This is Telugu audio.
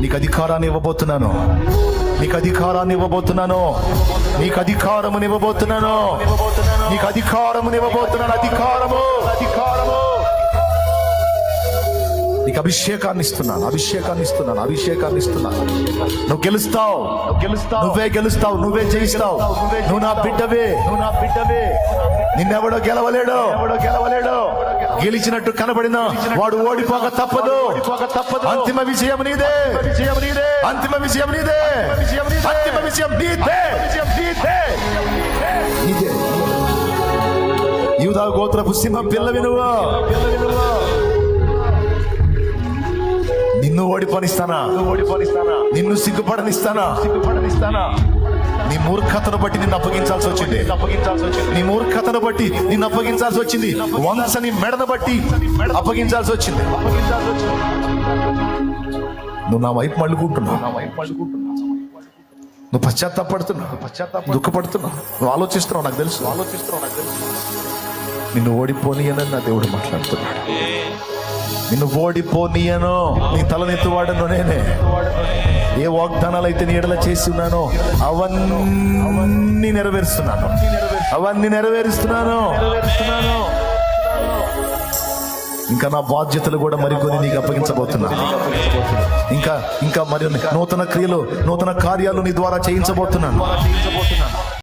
నీకు అధికారాన్ని ఇవ్వబోతున్నాను, నీకు అధికారాన్ని ఇవ్వబోతున్నాను, నీకు అధికారముని ఇవ్వబోతున్నాను, నీకు అధికారముని ఇవ్వబోతున్నాను. అధికారము, అధికారము. నీకు అభిషేకాన్ని ఇస్తున్నాను, అభిషేకాన్ని ఇస్తున్నాను, అభిషేకాన్ని ఇస్తున్నాను. నువ్వు గెలుస్తావు, నువ్వే గెలుస్తావు, నువ్వే జయిస్తావు. నువ్వు నా బిడ్డవే, నువ్వు నా బిడ్డవే. నిన్నెవడో గెలవలేడు, గెలిచినట్టు కనబడిన వాడు ఓడిపోక తప్పదు. అంతిమ విజయం నీదే, అంతిమ విజయం నీదే, అంతిమ విజయం నీదే, నీదే. యూదా గోత్రపు సింహం పిల్లవి నువ్వు. నిన్ను ఓడిపోనిస్తానా, నిన్ను సిగ్గుపడనిస్తానా. నీ మూర్ఖతను బట్టి నిన్ను అప్పగించాల్సి వచ్చింది, నీ మూర్ఖతను బట్టి నిన్ను అప్పగించాల్సి వచ్చింది. వంశని మెడను బట్టి అప్పగించాల్సి వచ్చింది. నువ్వు నా వైపు మళ్ళుకుంటున్నావు, నువ్వు పశ్చాత్తాపడుతున్నావు, దుఃఖపడుతున్నావు, నువ్వు ఆలోచిస్తున్నావు. నాకు తెలుసు. నిన్ను ఓడిపోనీయనని నా దేవుడు మాట్లాడుతున్నాడు. నిన్ను ఓడిపోనీయను, నీ తలనెత్తువాడను నేనే. ఏ వాగ్దానాలు అయితే నీ ఎడల చేసి ఉన్నానో అవన్నీ నెరవేరుస్తున్నాను, అవన్నీ నెరవేరుస్తున్నాను. ఇంకా నా బాధ్యతలు కూడా మరికొన్ని నీకు అప్పగించబోతున్నాను. ఇంకా మరి నూతన క్రియలు, నూతన కార్యాలు నీ ద్వారా చేయించబోతున్నాను.